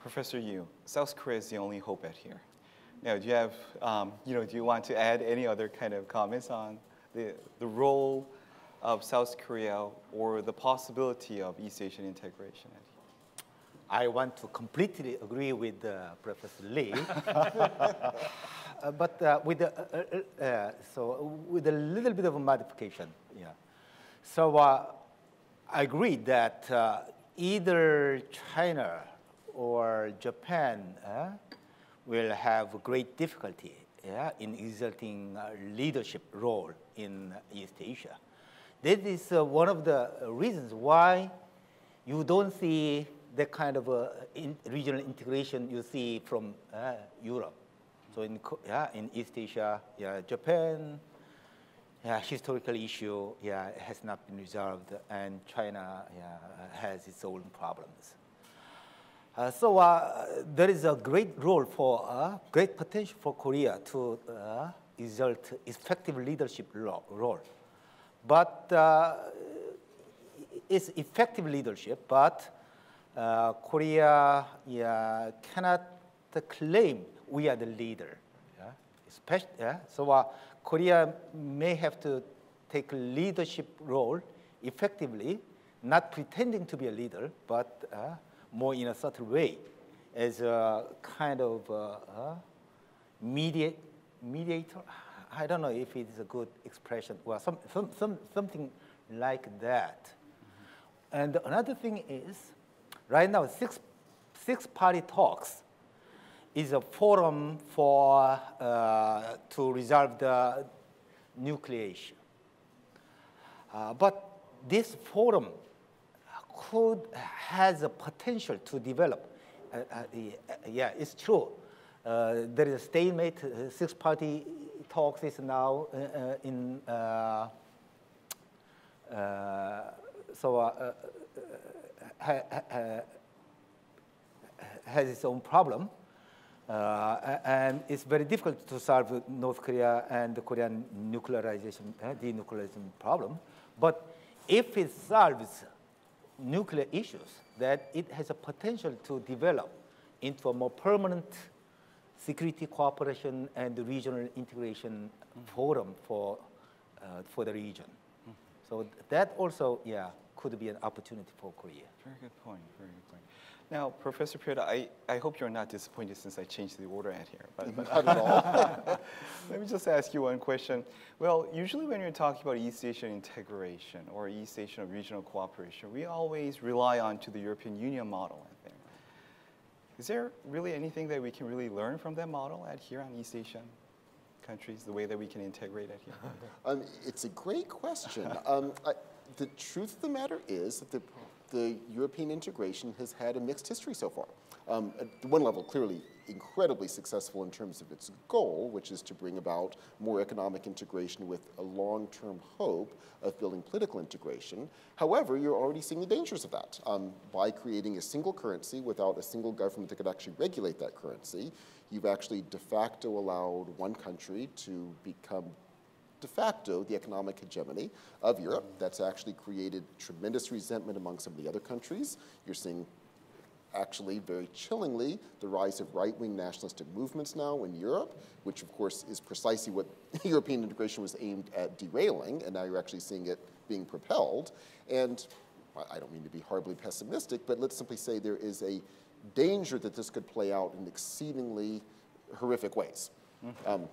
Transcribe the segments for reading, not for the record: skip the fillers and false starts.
Professor Yu, South Korea is the only hope out here. Now, do you have, do you want to add any other kind of comments on the role of South Korea or the possibility of East Asian integration? I want to completely agree with Professor Lee, but with a little bit of a modification. Yeah. So I agree that either China or Japan will have great difficulty in exerting a leadership role in East Asia. That is one of the reasons why you don't see the kind of regional integration you see from Europe. So in East Asia, Japan, historical issue, has not been resolved, and China has its own problems. So there is a great role for, great potential for Korea to exert effective leadership role. But it's effective leadership, but Korea cannot claim we are the leader. So Korea may have to take a leadership role effectively, not pretending to be a leader, but more in a subtle way, as a kind of mediator. I don't know if it's a good expression. Well, something like that. Mm-hmm. And another thing is, right now, six-party talks is a forum for to resolve the nuclear issue. But this forum has a potential to develop. It's true. There is a stalemate. Six-party talks is now has its own problem, and it's very difficult to solve North Korea and the Korean nuclearization, denuclearization problem. But if it solves nuclear issues, that it has a potential to develop into a more permanent security cooperation and regional integration forum for the region. So that also, could be an opportunity for Korea. Very good point, very good point. Now, Professor Prioda, I hope you're not disappointed since I changed the order at here. But not at all. Let me just ask you one question. Well, usually when you're talking about East Asian integration or East Asian regional cooperation, we always rely on to the European Union model, I think. Is there really anything that we can really learn from that model at here on East Asian countries, the way that we can integrate it here? It's a great question. The truth of the matter is that the European integration has had a mixed history so far. At one level, clearly incredibly successful in terms of its goal, which is to bring about more economic integration with a long-term hope of building political integration. However, you're already seeing the dangers of that. By creating a single currency without a single government that could actually regulate that currency, you've actually de facto allowed one country to become de facto the economic hegemony of Europe. That's actually created tremendous resentment among some of the other countries. You're seeing, actually, very chillingly, the rise of right-wing nationalistic movements now in Europe, which of course is precisely what European integration was aimed at derailing, and now you're actually seeing it being propelled. And I don't mean to be horribly pessimistic, but let's simply say there is a danger that this could play out in exceedingly horrific ways. Mm-hmm.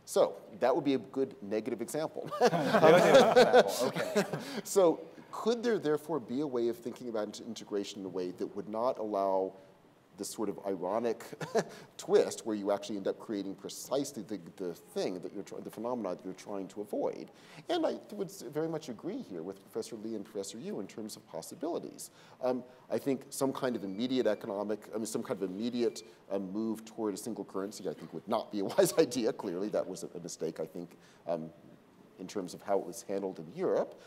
So that would be a good negative example. Okay. So could there therefore be a way of thinking about integration in a way that would not allow this sort of ironic twist where you actually end up creating precisely the thing that the phenomena that you're trying to avoid? And I would very much agree here with Professor Lee and Professor Yu in terms of possibilities. I think some kind of immediate some kind of immediate move toward a single currency, I think would not be a wise idea. Clearly, that was a mistake, I think, in terms of how it was handled in Europe.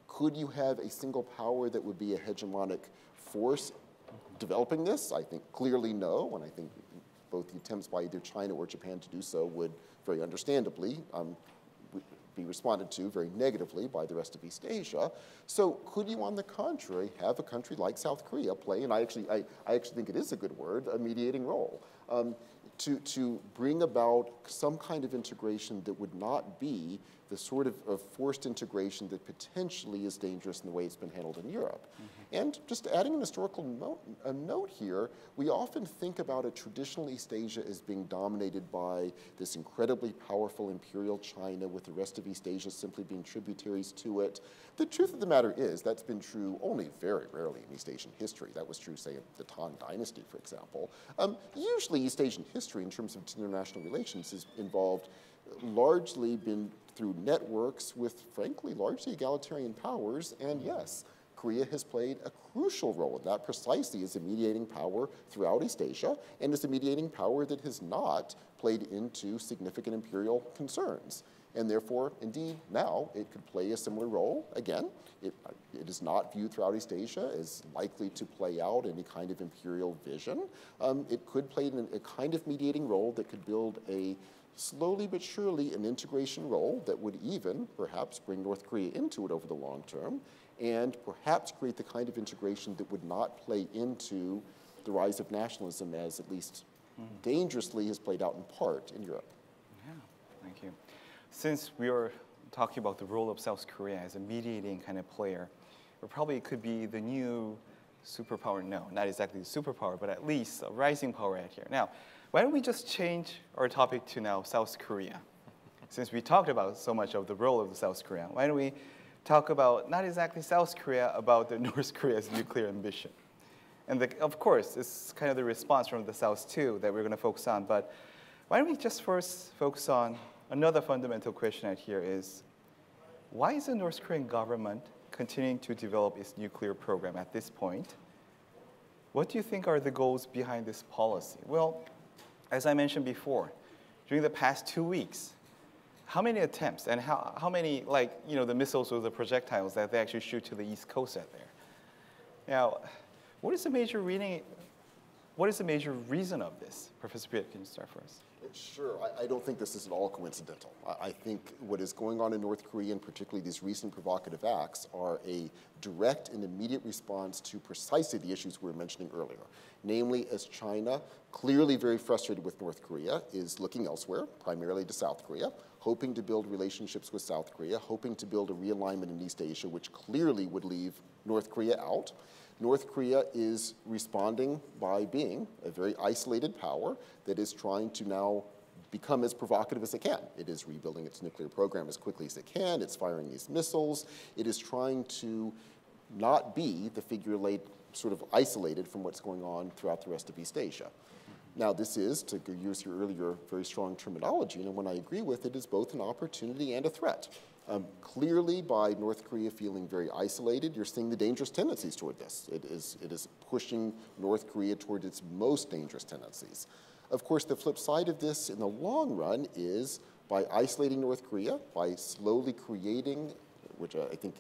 Could you have a single power that would be a hegemonic force developing this? I think clearly no, and I think both the attempts by either China or Japan to do so would very understandably be responded to very negatively by the rest of East Asia. So could you, on the contrary, have a country like South Korea play, and I actually think it is a good word, a mediating role, to bring about some kind of integration that would not be the sort of forced integration that potentially is dangerous in the way it's been handled in Europe. And just adding an historical note here, we often think about a traditional East Asia as being dominated by this incredibly powerful imperial China with the rest of East Asia simply being tributaries to it. The truth of the matter is that's been true only very rarely in East Asian history. That was true, say, of the Tang Dynasty, for example. Usually East Asian history in terms of international relations has involved largely been through networks with, frankly, largely egalitarian powers, and yes, Korea has played a crucial role in that precisely as a mediating power throughout East Asia, and as a mediating power that has not played into significant imperial concerns. And therefore, indeed, now it could play a similar role. Again, it is not viewed throughout East Asia as likely to play out any kind of imperial vision. It could play a kind of mediating role that could build a slowly but surely an integration role that would even perhaps bring North Korea into it over the long term, and perhaps create the kind of integration that would not play into the rise of nationalism as at least dangerously has played out in part in Europe. Yeah, thank you. Since we are talking about the role of South Korea as a mediating kind of player, or probably it could be the new superpower, no, not exactly the superpower, but at least a rising power out here. Now, why don't we just change our topic to now South Korea? Since we talked about so much of the role of South Korea, why don't we talk about not exactly South Korea, about the North Korea's nuclear ambition? And of course, it's kind of the response from the South too that we're going to focus on, but why don't we just first focus on another fundamental question out here is, why is the North Korean government continuing to develop its nuclear program at this point? What do you think are the goals behind this policy? Well, as I mentioned before, during the past 2 weeks, how many attempts and how many, like, you know, the missiles or the projectiles that they actually shoot to the East Coast out there? Now, what is the major reason of this? Professor Piet, can you start first? Sure. I don't think this is at all coincidental. I think what is going on in North Korea, and particularly these recent provocative acts, are a direct and immediate response to precisely the issues we were mentioning earlier. Namely, as China, clearly very frustrated with North Korea, is looking elsewhere, primarily to South Korea, hoping to build relationships with South Korea, hoping to build a realignment in East Asia, which clearly would leave North Korea out. North Korea is responding by being a very isolated power that is trying to now become as provocative as it can. It is rebuilding its nuclear program as quickly as it can. It's firing these missiles. It is trying to not be the figure sort of isolated from what's going on throughout the rest of East Asia. Now, this is, to use your earlier very strong terminology, and when I agree with it, is both an opportunity and a threat. Clearly, by North Korea feeling very isolated, you're seeing the dangerous tendencies toward this. It is pushing North Korea toward its most dangerous tendencies. Of course, the flip side of this in the long run is by isolating North Korea, by slowly creating, which I think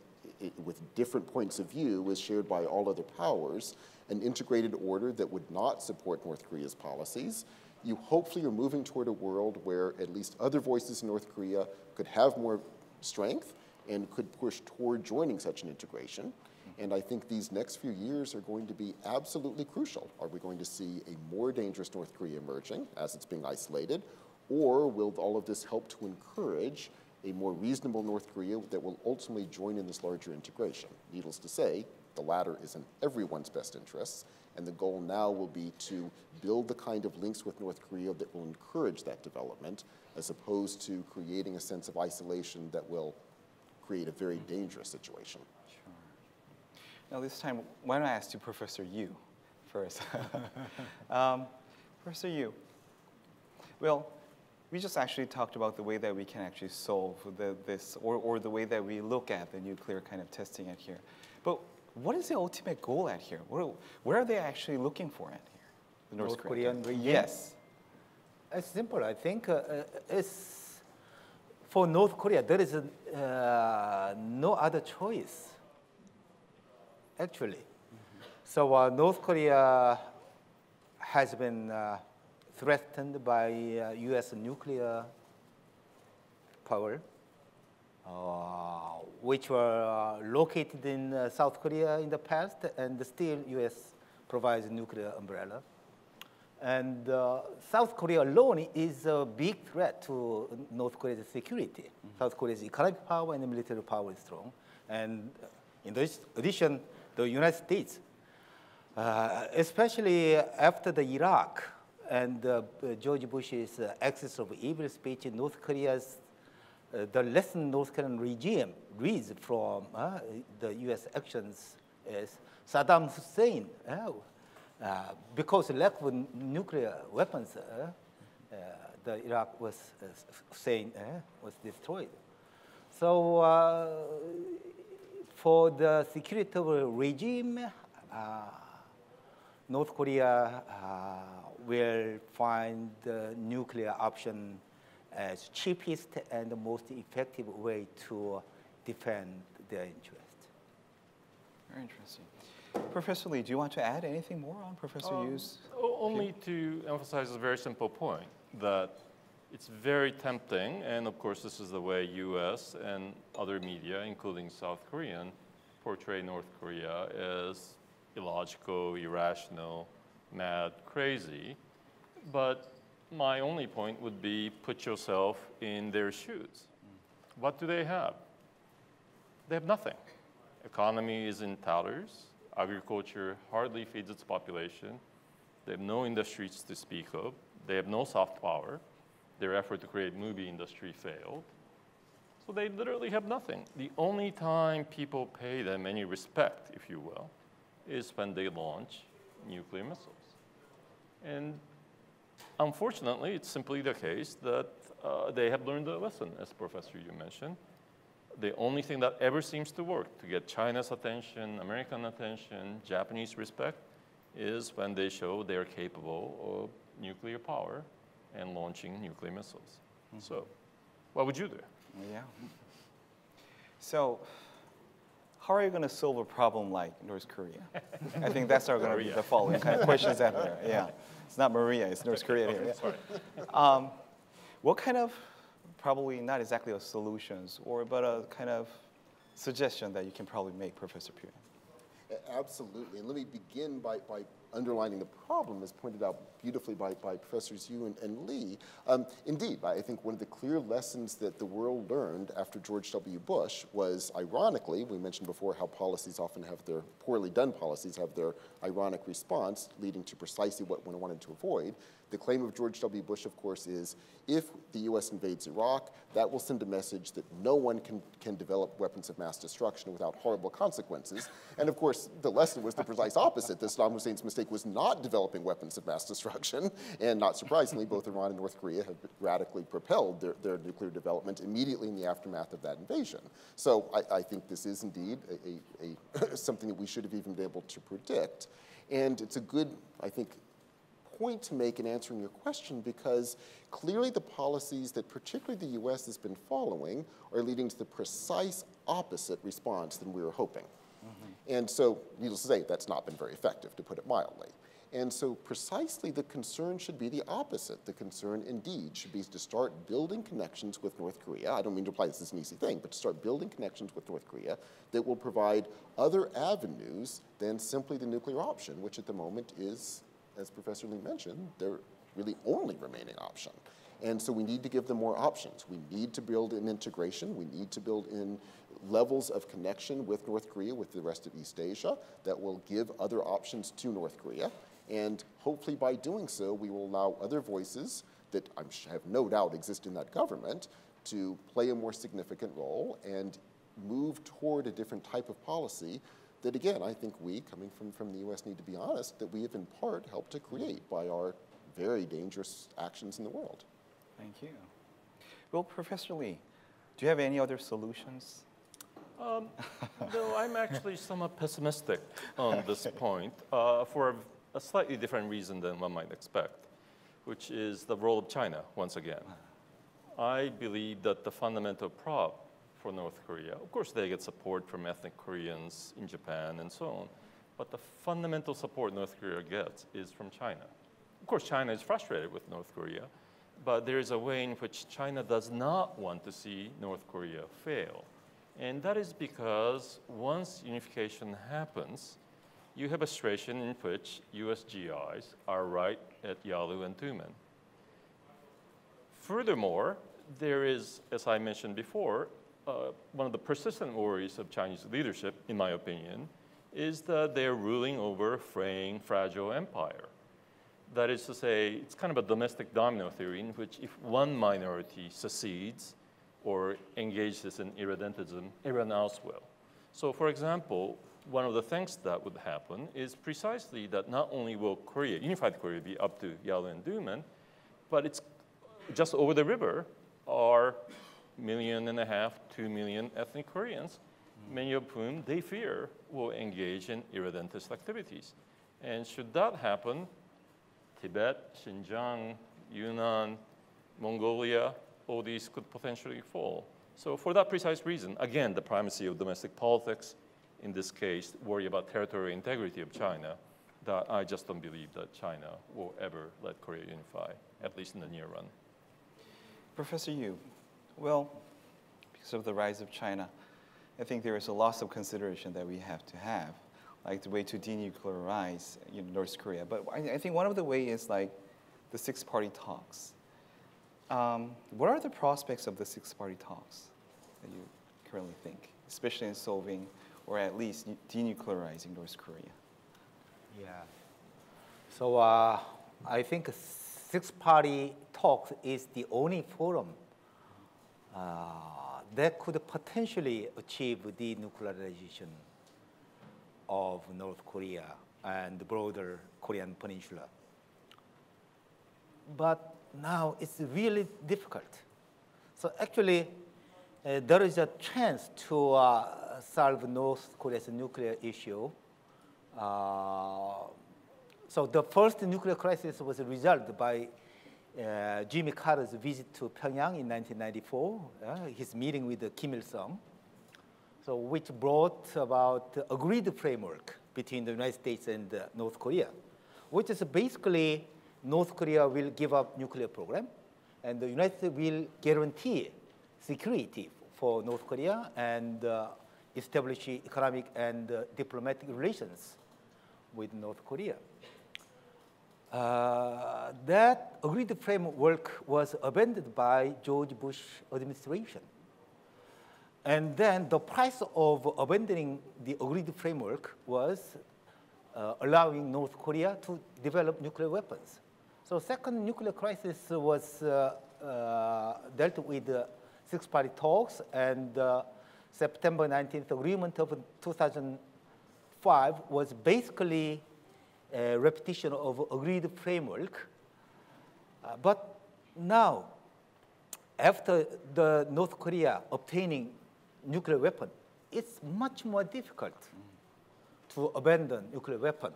with different points of view is shared by all other powers, an integrated order that would not support North Korea's policies. You hopefully are moving toward a world where at least other voices in North Korea could have more strength and could push toward joining such an integration. And I think these next few years are going to be absolutely crucial. Are we going to see a more dangerous North Korea emerging as it's being isolated? Or will all of this help to encourage a more reasonable North Korea that will ultimately join in this larger integration? Needless to say, the latter is in everyone's best interests. And the goal now will be to build the kind of links with North Korea that will encourage that development, as opposed to creating a sense of isolation that will create a very dangerous situation. Sure. Now this time, why don't I ask you Professor Yu first? Professor Yu, well, we just actually talked about the way that we can actually solve this, or the way that we look at the nuclear kind of testing at here. But what is the ultimate goal at here? What are they actually looking for at here? The North Korean region? Yes. It's simple. I think it's for North Korea, there is no other choice, actually. So North Korea has been threatened by U.S. nuclear power. which were located in South Korea in the past, and still U.S. provides nuclear umbrella. And South Korea alone is a big threat to North Korea's security. Mm-hmm. South Korea's economic power and military power is strong. And in addition, the United States, especially after the Iraq and George Bush's axis of evil speech in North Korea's, the lesson North Korean regime reads from the U.S. actions is Saddam Hussein, because lack of nuclear weapons, the Iraq was was destroyed. So for the security of the regime, North Korea will find the nuclear option as cheapest and the most effective way to defend their interest. Very interesting. Professor Lee, do you want to add anything more on Professor Yu's? Only to emphasize a very simple point, that it's very tempting, and of course this is the way US and other media, including South Korean, portray North Korea as illogical, irrational, mad, crazy. But my only point would be put yourself in their shoes. What do they have? They have nothing. Economy is in tatters. Agriculture hardly feeds its population. They have no industries to speak of. They have no soft power. Their effort to create movie industry failed. So they literally have nothing. The only time people pay them any respect, if you will, is when they launch nuclear missiles. And unfortunately, it's simply the case that they have learned a lesson, as Professor Yu mentioned. The only thing that ever seems to work to get China's attention, American attention, Japanese respect, is when they show they're capable of nuclear power and launching nuclear missiles. Mm-hmm. So, what would you do? Yeah. So, how are you going to solve a problem like North Korea? I think that's going to be the following kind of questions out there. Yeah, it's not Maria, it's North Korea here. Yeah. Sorry. What kind of, probably not exactly a solutions, but a kind of suggestion that you can probably make, Professor Pugh? Absolutely, and let me begin by underlining the problem, as pointed out beautifully by Professors Yu and Lee. Indeed, I think one of the clear lessons that the world learned after George W. Bush was, ironically, we mentioned before how policies often have their, poorly done policies have their ironic response, leading to precisely what one wanted to avoid. The claim of George W. Bush, of course, is if the US invades Iraq, that will send a message that no one can develop weapons of mass destruction without horrible consequences. And of course, the lesson was the precise opposite, that Saddam Hussein's mistake was not developing weapons of mass destruction. And not surprisingly, both Iran and North Korea have radically propelled their nuclear development immediately in the aftermath of that invasion. So I think this is indeed something that we should have even been able to predict. And it's a good, I think, point to make in answering your question, because clearly the policies that particularly the US has been following are leading to the precise opposite response than we were hoping. Mm-hmm. And so, needless to say, that's not been very effective, to put it mildly. And so precisely the concern should be the opposite. The concern indeed should be to start building connections with North Korea. I don't mean to imply this is an easy thing, but to start building connections with North Korea that will provide other avenues than simply the nuclear option, which at the moment is, as Professor Lee mentioned, their really only remaining option. And so we need to give them more options. We need to build in integration. We need to build in levels of connection with North Korea, with the rest of East Asia, that will give other options to North Korea. And hopefully by doing so, we will allow other voices that I have no doubt exist in that government to play a more significant role and move toward a different type of policy that, again, I think we, coming from the US, need to be honest, that we have in part helped to create by our very dangerous actions in the world. Thank you. Well, Professor Lee, do you have any other solutions? No, I'm actually somewhat pessimistic on this point for a slightly different reason than one might expect, which is the role of China, once again. I believe that the fundamental problem for North Korea, of course they get support from ethnic Koreans in Japan and so on, but the fundamental support North Korea gets is from China. Of course, China is frustrated with North Korea, but there is a way in which China does not want to see North Korea fail. And that is because once unification happens, you have a situation in which US GIs are right at Yalu and Tumen. Furthermore, there is, as I mentioned before, one of the persistent worries of Chinese leadership, in my opinion, is that they're ruling over a fragile empire. That is to say, it's kind of a domestic domino theory in which if one minority succeeds or engages in irredentism, everyone else will. So for example, one of the things that would happen is precisely that not only will Korea, unified Korea, be up to Yalu and Tumen, but it's just over the river are 1.5 million, 2 million ethnic Koreans, many of whom they fear will engage in irredentist activities. And should that happen, Tibet, Xinjiang, Yunnan, Mongolia, all these could potentially fall. So for that precise reason, again, the primacy of domestic politics, in this case, worry about territorial integrity of China, that I just don't believe that China will ever let Korea unify, at least in the near run. Professor Yu, well, because of the rise of China, I think there is a loss of consideration that we have to have, like the way to denuclearize North Korea. But I think one of the ways is like the six-party talks. What are the prospects of the six-party talks that you currently think, especially in solving or at least denuclearizing North Korea? Yeah. So I think six-party talks is the only forum that could potentially achieve denuclearization of North Korea and the broader Korean peninsula. But now it's really difficult. So actually, there is a chance to solve North Korea's nuclear issue. So the first nuclear crisis was resolved by Jimmy Carter's visit to Pyongyang in 1994, his meeting with Kim Il-sung, so which brought about agreed framework between the United States and North Korea, which is basically North Korea will give up nuclear program, and the United States will guarantee security for North Korea and establish economic and diplomatic relations with North Korea. That agreed framework was abandoned by George Bush administration. And then the price of abandoning the agreed framework was allowing North Korea to develop nuclear weapons. So second nuclear crisis was dealt with six-party talks, and September 19th agreement of 2005 was basically a repetition of agreed framework. But now, after the North Korea obtaining nuclear weapon, it's much more difficult to abandon nuclear weapon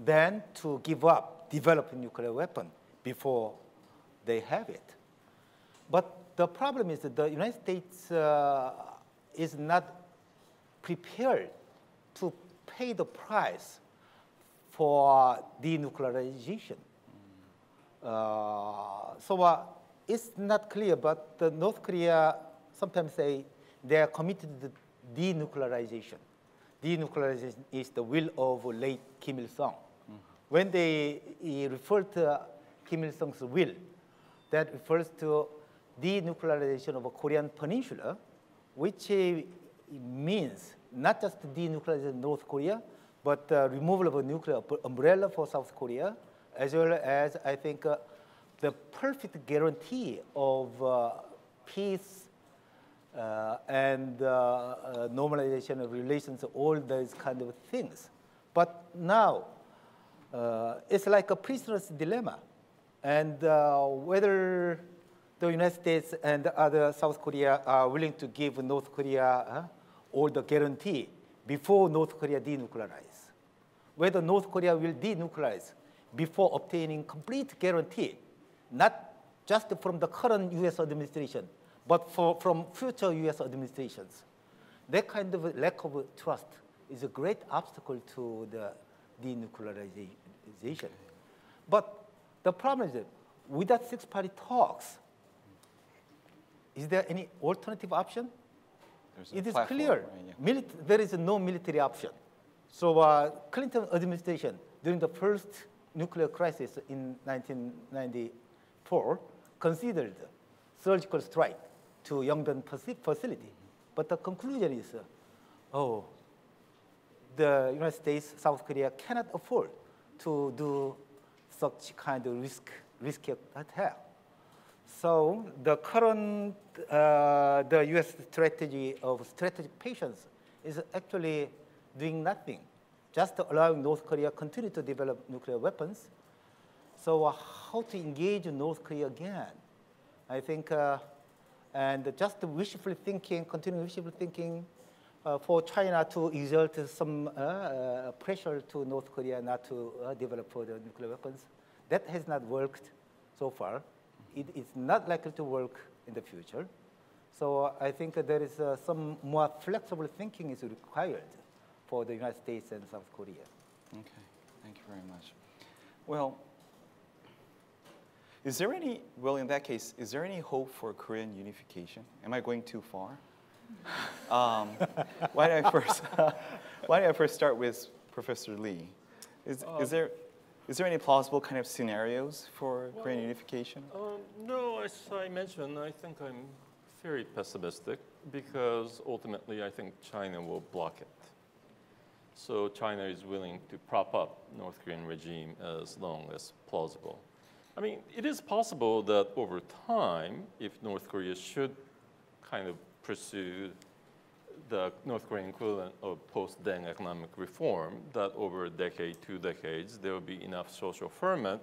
than to give up developing nuclear weapon before they have it. But the problem is that the United States is not prepared to pay the price for denuclearization. So it's not clear, but the North Korea sometimes say they are committed to denuclearization. Denuclearization is the will of late Kim Il-sung. When they refer to Kim Il-sung's will, that refers to denuclearization of a Korean peninsula, which means not just denuclearization of North Korea, but removal of a nuclear umbrella for South Korea, as well as, I think, the perfect guarantee of peace and normalization of relations, all those kind of things. But now, it's like a prisoner's dilemma. And whether the United States and other South Korea are willing to give North Korea all the guarantee before North Korea denuclearize. Whether North Korea will denuclearize before obtaining complete guarantee, not just from the current US administration, but from future US administrations. That kind of lack of trust is a great obstacle to the denuclearization. But the problem is that without six-party talks, is there any alternative option? It is clear. Right, yeah. There is no military option. So Clinton administration, during the first nuclear crisis in 1994, considered surgical strike to Yongbyon facility. But the conclusion is, the United States, South Korea cannot afford to do such kind of risky attack. So the current, the U.S. strategy of strategic patience is actually doing nothing, just allowing North Korea continue to develop nuclear weapons. So how to engage North Korea again? I think, and just wishful thinking, continuing wishful thinking for China to exert some pressure to North Korea not to develop further nuclear weapons, that has not worked so far. It is not likely to work in the future. So I think there is some more flexible thinking is required for the United States and South Korea. Okay, thank you very much. Well, is there any, well, in that case, is there any hope for Korean unification? Am I going too far? Why don't I first start with Professor Lee? Is there any plausible kind of scenarios for Korean unification? No, as I mentioned, I think I'm very pessimistic because ultimately I think China will block it. So China is willing to prop up North Korean regime as long as plausible. I mean, it is possible that over time, if North Korea should kind of pursue the North Korean equivalent of post-Deng economic reform, that over a decade, 2 decades, there will be enough social ferment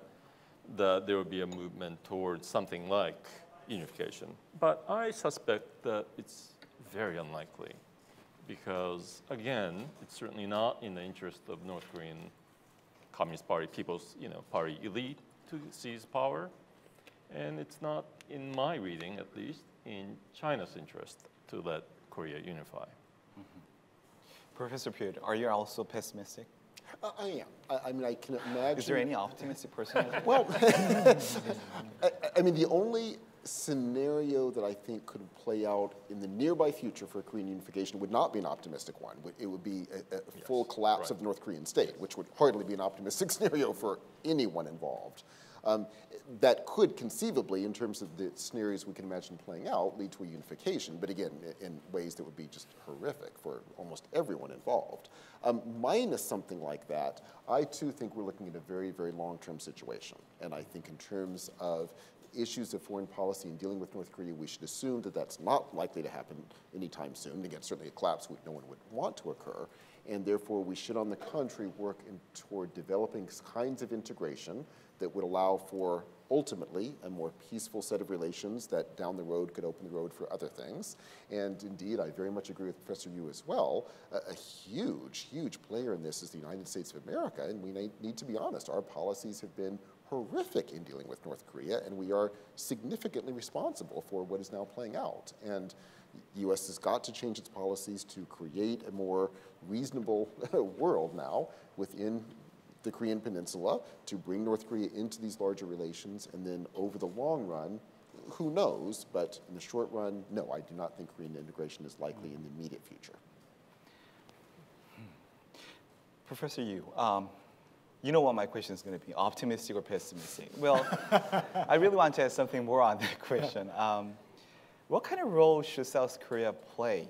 that there will be a movement towards something like unification. But I suspect that it's very unlikely because, again, it's certainly not in the interest of North Korean Communist Party, People's Party elite to seize power. And it's not, in my reading at least, in China's interest to let Korea unify. Mm-hmm. Professor Pyud, are you also pessimistic? I am. I mean, I can imagine. Is there any optimistic person? Well, I mean, the only scenario that I think could play out in the nearby future for Korean unification would not be an optimistic one. It would be a full collapse of the North Korean state, which would hardly be an optimistic scenario for anyone involved. That could conceivably, in terms of the scenarios we can imagine playing out, lead to a unification, but again, in ways that would be just horrific for almost everyone involved. Minus something like that, I too think we're looking at a very, very long-term situation. And I think in terms of issues of foreign policy and dealing with North Korea, we should assume that that's not likely to happen anytime soon. Again, certainly a collapse no one would want to occur. And therefore, we should, on the contrary, work toward developing kinds of integration that would allow for, ultimately, a more peaceful set of relations that down the road could open the road for other things. And indeed, I very much agree with Professor Yu as well. A huge, huge player in this is the United States of America, and we need to be honest. Our policies have been horrific in dealing with North Korea, and we are significantly responsible for what is now playing out. And the U.S. has got to change its policies to create a more reasonable world now within the Korean Peninsula, to bring North Korea into these larger relations, and then over the long run, who knows, but in the short run, no, I do not think Korean integration is likely in the immediate future. Professor Yu, you know what my question is going to be, optimistic or pessimistic? Well, I really want to ask something more on that question. What kind of role should South Korea play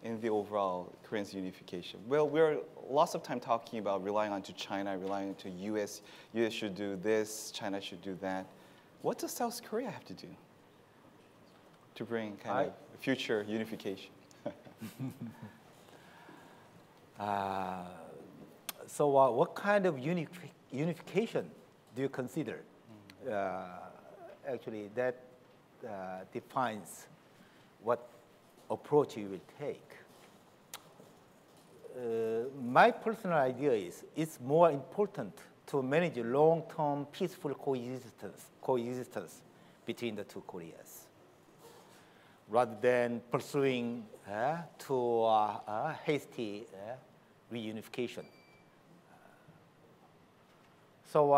in the overall Korean unification? Well, we're lots of time talking about relying on to China, relying on to US. US should do this, China should do that. What does South Korea have to do to bring kind of future unification? So what kind of unification do you consider? Actually, that defines what approach you will take. My personal idea is it's more important to manage long-term peaceful coexistence between the two Koreas, rather than pursuing hasty reunification. So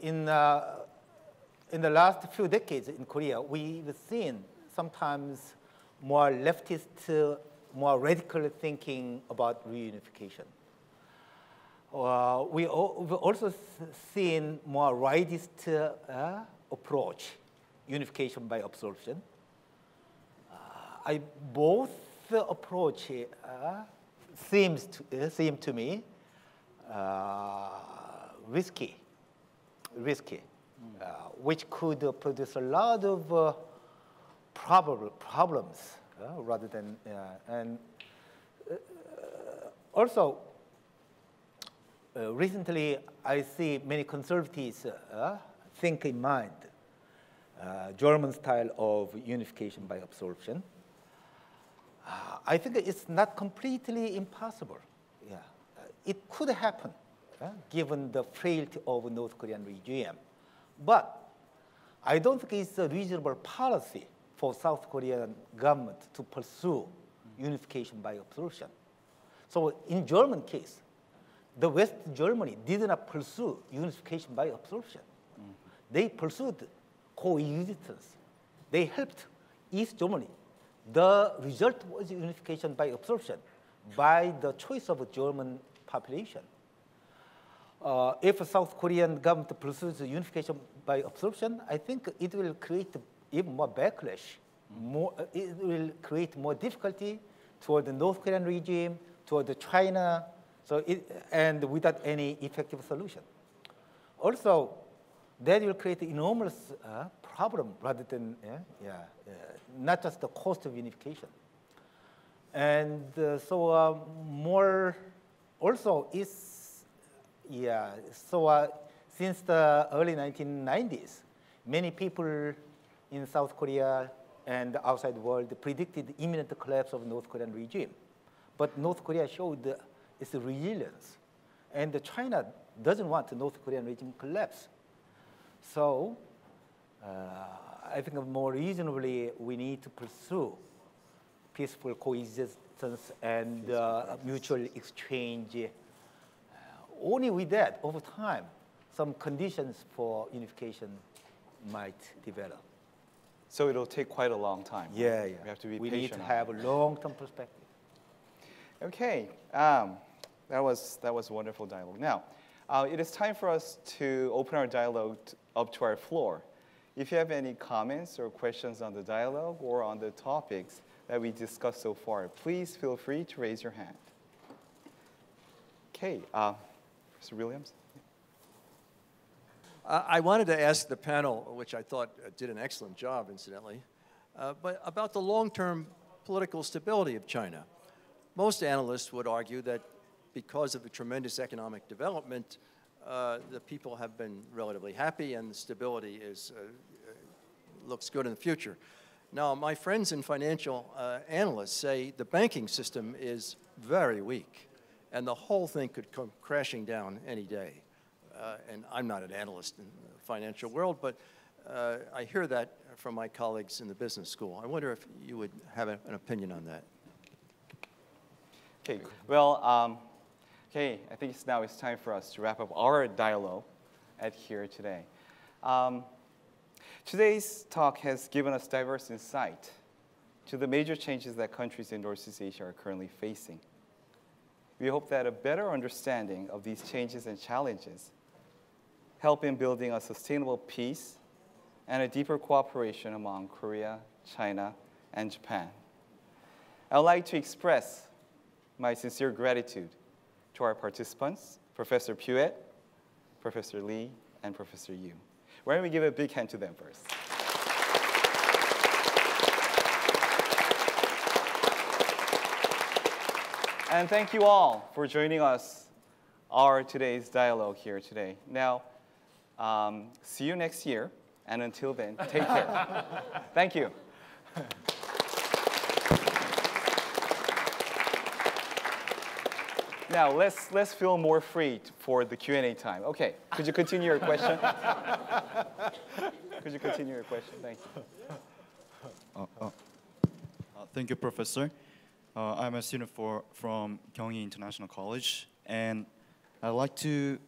in the last few decades in Korea, we've seen sometimes more leftist, more radical thinking about reunification. We've also seen more rightist approach, unification by absorption. Both approach seem to me risky, which could produce a lot of problems rather than, and also recently I see many conservatives think in mind German style of unification by absorption. I think it's not completely impossible. Yeah. It could happen, given the frailty of North Korean regime. But I don't think it's a reasonable policy for South Korean government to pursue unification by absorption. So in German case, the West Germany did not pursue unification by absorption. Mm-hmm. They pursued coexistence. They helped East Germany. The result was unification by absorption by the choice of a German population. If a South Korean government pursues unification by absorption, I think it will create even more backlash. It will create more difficulty toward the North Korean regime, toward China, and without any effective solution. Also, that will create enormous problem rather than not just the cost of unification. And more also is, since the early 1990s, many people in South Korea and the outside world predicted the imminent collapse of the North Korean regime. But North Korea showed its resilience. And China doesn't want the North Korean regime to collapse. So I think more reasonably, we need to pursue peaceful coexistence and mutual exchange. Only with that, over time, some conditions for unification might develop. So it'll take quite a long time. Yeah, yeah. We have to be patient. We need to have a long-term perspective. Okay, that was a wonderful dialogue. Now, it is time for us to open our dialogue up to our floor. If you have any comments or questions on the dialogue or on the topics that we discussed so far, please feel free to raise your hand. Okay, Mr. Williams. I wanted to ask the panel, which I thought did an excellent job, incidentally, but about the long-term political stability of China. Most analysts would argue that because of the tremendous economic development, the people have been relatively happy and the stability looks good in the future. Now, my friends and financial analysts say the banking system is very weak and the whole thing could come crashing down any day. And I'm not an analyst in the financial world, but I hear that from my colleagues in the business school. I wonder if you would have an opinion on that. Okay, well, okay, I think now it's time for us to wrap up our dialogue at here today. Today's talk has given us diverse insight to the major changes that countries in Northeast Asia are currently facing. We hope that a better understanding of these changes and challenges help in building a sustainable peace and a deeper cooperation among Korea, China, and Japan. I would like to express my sincere gratitude to our participants, Professor Puet, Professor Lee, and Professor Yu. Why don't we give a big hand to them first? And thank you all for joining us, today's dialogue here today. Now, see you next year, and until then, take care. Thank you. Now, let's feel more free for the Q&A time. Okay, could you continue your question? Could you continue your question? Thank you. Thank you, Professor. I'm a student from Kyung International College, and I'd like to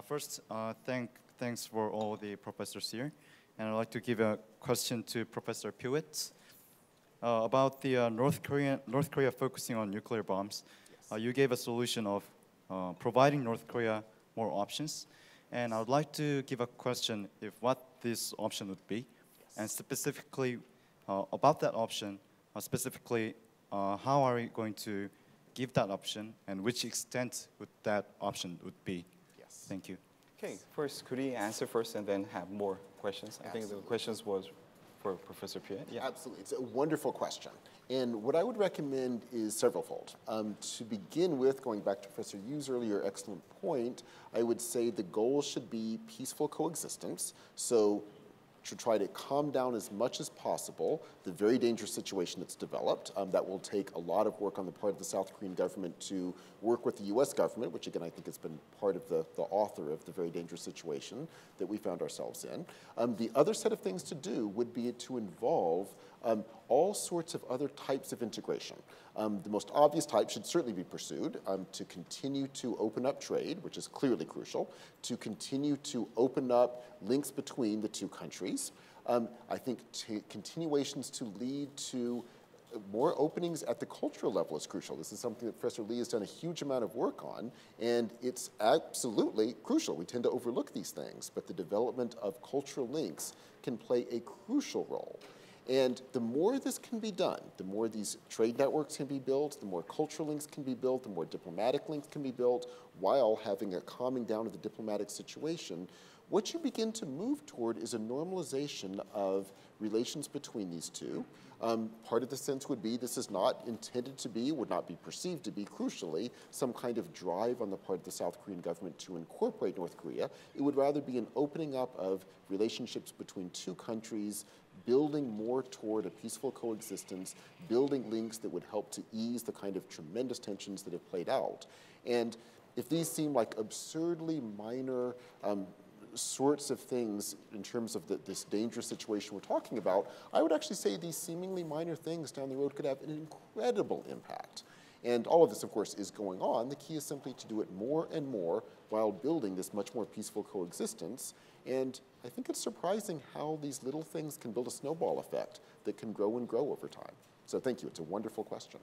first thank thanks for all the professors here. And I'd like to give a question to Professor Pewitt about the North Korea focusing on nuclear bombs. Yes. You gave a solution of providing North Korea more options. And I would like to give a question if what this option would be. Yes. And specifically about that option, how are we going to give that option and which extent would that option would be? Yes. Thank you. Okay, first, could he answer first and then have more questions? I think the Absolutely. questions was for Professor Piet. Yeah. Absolutely. It's a wonderful question. And what I would recommend is severalfold. To begin with, going back to Professor Yu's earlier excellent point, I would say the goal should be peaceful coexistence. So to try to calm down as much as possible the very dangerous situation that's developed. That will take a lot of work on the part of the South Korean government to work with the US government, which again I think has been part of the author of the very dangerous situation that we found ourselves in. The other set of things to do would be to involve all sorts of other types of integration. The most obvious type should certainly be pursued, to continue to open up trade, which is clearly crucial, to continue to open up links between the two countries. I think continuations to lead to more openings at the cultural level is crucial. This is something that Professor Lee has done a huge amount of work on, and it's absolutely crucial. We tend to overlook these things, but the development of cultural links can play a crucial role. And the more this can be done, the more these trade networks can be built, the more cultural links can be built, the more diplomatic links can be built, while having a calming down of the diplomatic situation, what you begin to move toward is a normalization of relations between these two. Part of the sense would be this is not intended to be, would not be perceived to be, crucially, some kind of drive on the part of the South Korean government to incorporate North Korea. It would rather be an opening up of relationships between two countries, building more toward a peaceful coexistence, building links that would help to ease the kind of tremendous tensions that have played out. And if these seem like absurdly minor sorts of things in terms of this dangerous situation we're talking about, I would actually say these seemingly minor things down the road could have an incredible impact. And all of this, of course, is going on. The key is simply to do it more and more while building this much more peaceful coexistence. And I think it's surprising how these little things can build a snowball effect that can grow and grow over time. So thank you. It's a wonderful question.